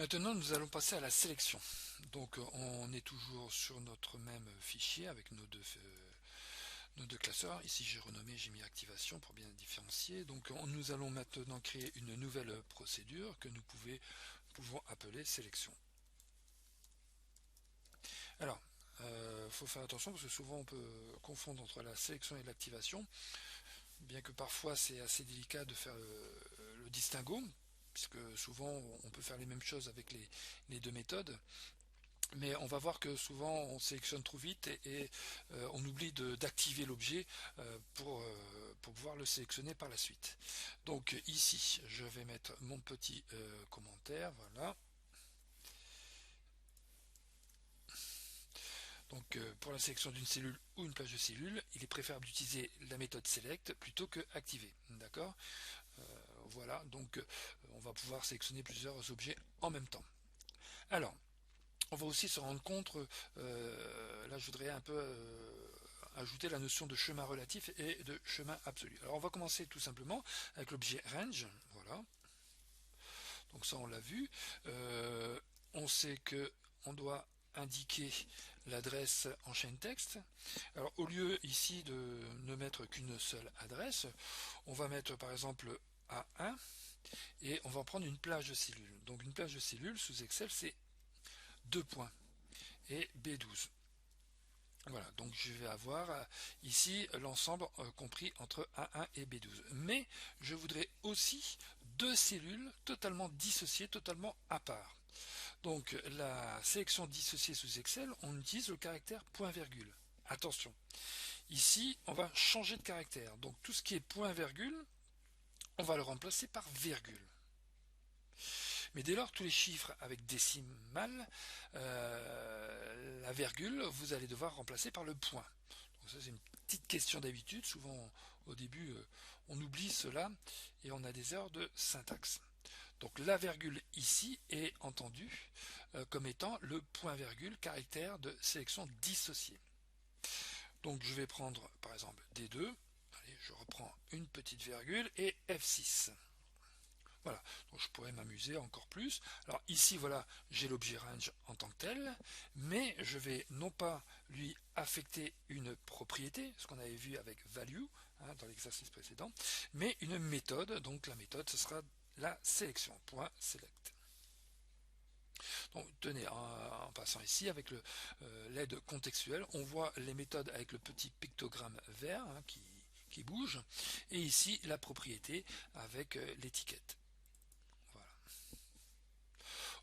Maintenant, nous allons passer à la sélection. Donc, on est toujours sur notre même fichier avec nos deux classeurs. Ici, j'ai renommé, j'ai mis activation pour bien différencier. Donc, nous allons maintenant créer une nouvelle procédure que nous pouvons appeler sélection. Alors, faut faire attention parce que souvent on peut confondre entre la sélection et l'activation, bien que parfois c'est assez délicat de faire le distinguo, puisque souvent on peut faire les mêmes choses avec les deux méthodes. Mais on va voir que souvent on sélectionne trop vite et on oublie d'activer l'objet pour pouvoir le sélectionner par la suite. Donc ici, je vais mettre mon petit commentaire, voilà. Donc pour la sélection d'une cellule ou une plage de cellules, il est préférable d'utiliser la méthode select plutôt que activer. D'accord. Voilà, donc on va pouvoir sélectionner plusieurs objets en même temps. Alors, on va aussi se rendre compte, là je voudrais un peu ajouter la notion de chemin relatif et de chemin absolu. Alors on va commencer tout simplement avec l'objet range, voilà. Donc ça on l'a vu. On sait que on doit indiquer l'adresse en chaîne texte. Alors au lieu ici de ne mettre qu'une seule adresse, on va mettre par exemple A1 et on va prendre une plage de cellules. Donc une plage de cellules sous Excel c'est 2 points et B12. Voilà, donc je vais avoir ici l'ensemble compris entre A1 et B12. Mais je voudrais aussi deux cellules totalement dissociées, totalement à part. Donc la sélection dissociée sous Excel, on utilise le caractère point virgule. Attention, ici on va changer de caractère. Donc tout ce qui est point virgule, on va le remplacer par virgule. Mais dès lors, tous les chiffres avec décimales, la virgule, vous allez devoir remplacer par le point. Donc ça, c'est une petite question d'habitude. Souvent, au début, on oublie cela et on a des erreurs de syntaxe. Donc la virgule ici est entendue comme étant le point virgule caractère de sélection dissociée. Donc je vais prendre par exemple D2, allez, je reprends une petite virgule et F6. Voilà, donc je pourrais m'amuser encore plus. Alors ici, voilà, j'ai l'objet range en tant que tel, mais je vais non pas lui affecter une propriété, ce qu'on avait vu avec value hein, dans l'exercice précédent, mais une méthode. Donc la méthode, ce sera la sélection, point select. Donc tenez, en passant ici avec l'aide contextuelle, on voit les méthodes avec le petit pictogramme vert hein, qui bouge, et ici la propriété avec l'étiquette. Voilà.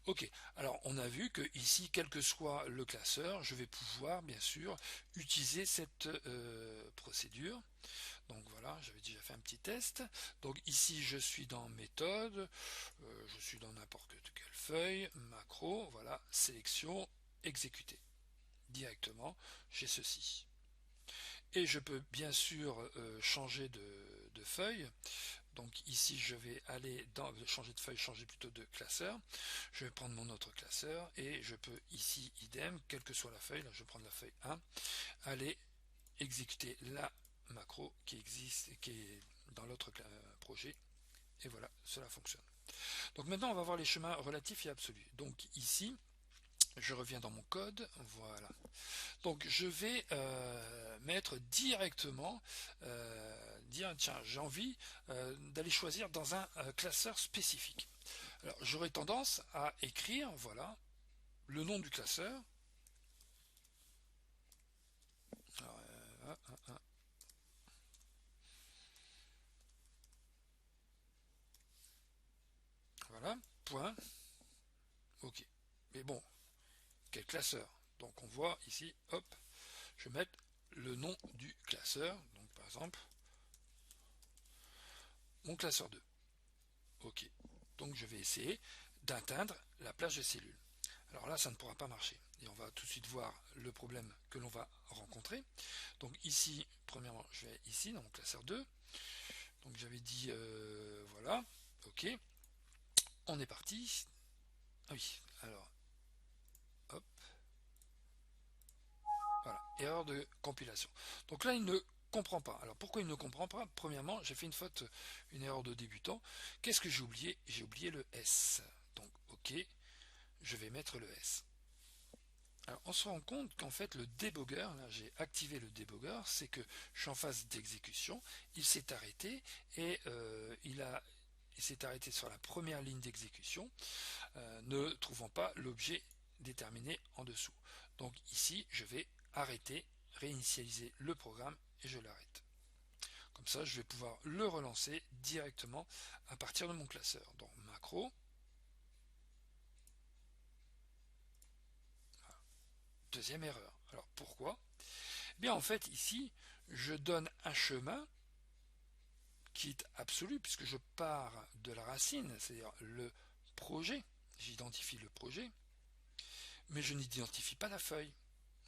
Ok, alors on a vu que ici, quel que soit le classeur, je vais pouvoir bien sûr utiliser cette procédure. Donc voilà, j'avais déjà fait un petit test. Donc ici, je suis dans méthode, je suis dans n'importe quelle feuille, macro, voilà, sélection, exécuter. Directement, j'ai ceci. Et je peux bien sûr changer de feuille. Donc ici, je vais aller dans changer de feuille, changer plutôt de classeur. Je vais prendre mon autre classeur et je peux ici, idem, quelle que soit la feuille, là je vais prendre la feuille 1, aller exécuter la macro qui existe, qui est dans l'autre projet. Et voilà, cela fonctionne. Donc maintenant, on va voir les chemins relatifs et absolus. Donc ici, je reviens dans mon code, voilà. Donc je vais mettre directement, dire tiens j'ai envie d'aller choisir dans un classeur spécifique. Alors j'aurais tendance à écrire voilà le nom du classeur. Alors, voilà point ok. Mais bon quel classeur? Donc on voit ici hop je vais mettre le nom du classeur donc par exemple mon classeur 2. Ok. Donc je vais essayer d'atteindre la plage de cellules. Alors là, ça ne pourra pas marcher. Et on va tout de suite voir le problème que l'on va rencontrer. Donc ici, premièrement, je vais ici dans mon classeur 2. Donc j'avais dit, voilà, ok, on est parti. Ah oui, alors, hop, voilà, erreur de compilation. Donc là, il ne comprend pas. Alors pourquoi il ne comprend pas? Premièrement, j'ai fait une faute, une erreur de débutant. Qu'est-ce que j'ai oublié? J'ai oublié le S. Donc ok, je vais mettre le S. Alors, on se rend compte qu'en fait le debugger, là j'ai activé le debugger, c'est que je suis en phase d'exécution, il s'est arrêté et il s'est arrêté sur la première ligne d'exécution, ne trouvant pas l'objet déterminé en dessous. Donc ici je vais arrêter, réinitialiser le programme et je l'arrête. Comme ça je vais pouvoir le relancer directement à partir de mon classeur. Donc macro. Deuxième erreur. Alors pourquoi? Eh bien en fait ici je donne un chemin qui est absolu puisque je pars de la racine, c'est-à-dire le projet. J'identifie le projet, mais je n'identifie pas la feuille.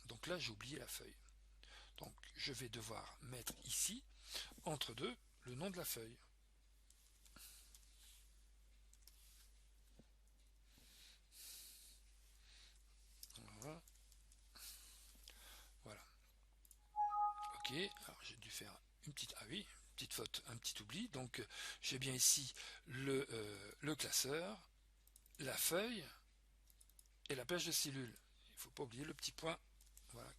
Donc là j'ai oublié la feuille. Donc je vais devoir mettre ici entre deux le nom de la feuille. Voilà. Ok, alors j'ai dû faire une petite, ah oui, petite faute, un petit oubli. Donc j'ai bien ici le classeur, la feuille et la plage de cellules. Il ne faut pas oublier le petit point. Voilà.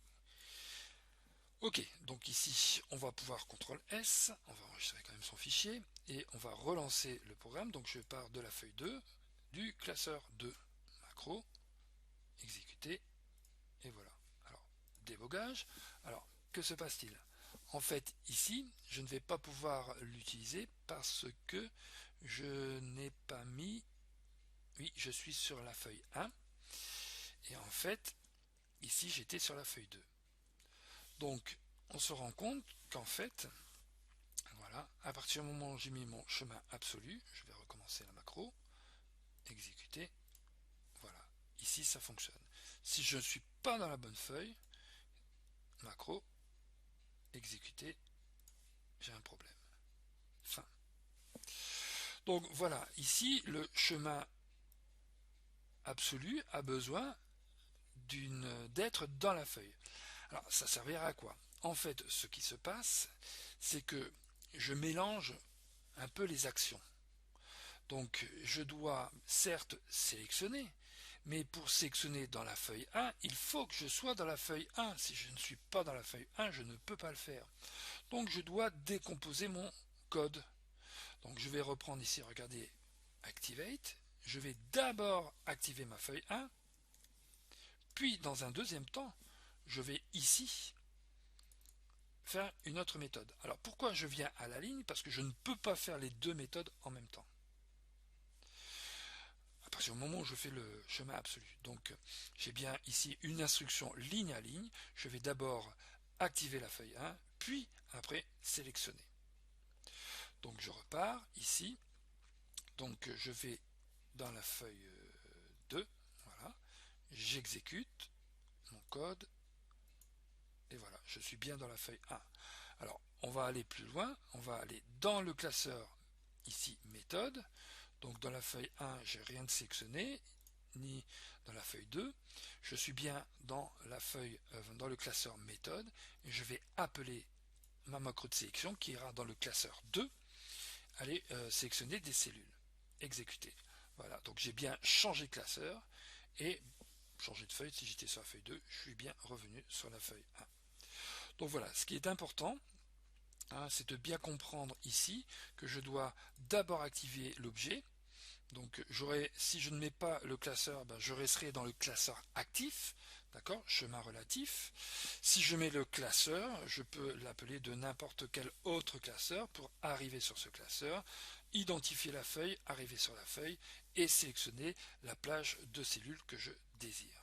Ok, donc ici on va pouvoir CTRL S, on va enregistrer quand même son fichier et on va relancer le programme. Donc je pars de la feuille 2, du classeur 2, macro, exécuter et voilà. Alors débogage. Alors que se passe-t-il? En fait ici je ne vais pas pouvoir l'utiliser parce que je n'ai pas mis, oui je suis sur la feuille 1 et en fait ici j'étais sur la feuille 2. Donc on se rend compte qu'en fait, voilà, à partir du moment où j'ai mis mon chemin absolu, je vais recommencer la macro, exécuter, voilà, ici ça fonctionne. Si je ne suis pas dans la bonne feuille, macro, exécuter, j'ai un problème. Fin. Donc voilà, ici le chemin absolu a besoin d'être dans la feuille. Alors ça servira à quoi? En fait, ce qui se passe, c'est que je mélange un peu les actions. Donc je dois certes sélectionner, mais pour sélectionner dans la feuille 1, il faut que je sois dans la feuille 1. Si je ne suis pas dans la feuille 1, je ne peux pas le faire. Donc je dois décomposer mon code. Donc je vais reprendre ici, regardez, Activate. Je vais d'abord activer ma feuille 1, puis dans un deuxième temps, je vais ici faire une autre méthode. Alors pourquoi je viens à la ligne? Parce que je ne peux pas faire les deux méthodes en même temps. À partir du moment où je fais le chemin absolu. Donc j'ai bien ici une instruction ligne à ligne. Je vais d'abord activer la feuille 1, puis après sélectionner. Donc je repars ici. Donc je vais dans la feuille 2. Voilà. J'exécute mon code. Et voilà, je suis bien dans la feuille 1. Alors, on va aller plus loin. On va aller dans le classeur, ici, méthode. Donc, dans la feuille 1, j'ai rien de sélectionné, ni dans la feuille 2. Je suis bien dans la feuille, dans le classeur méthode. Et je vais appeler ma macro de sélection qui ira dans le classeur 2. Aller sélectionner des cellules. Exécuter. Voilà, donc j'ai bien changé de classeur et changé de feuille. Si j'étais sur la feuille 2, je suis bien revenu sur la feuille 1. Donc voilà, ce qui est important, hein, c'est de bien comprendre ici que je dois d'abord activer l'objet. Donc si je ne mets pas le classeur, ben, je resterai dans le classeur actif, d'accord, chemin relatif. Si je mets le classeur, je peux l'appeler de n'importe quel autre classeur pour arriver sur ce classeur, identifier la feuille, arriver sur la feuille et sélectionner la plage de cellules que je désire.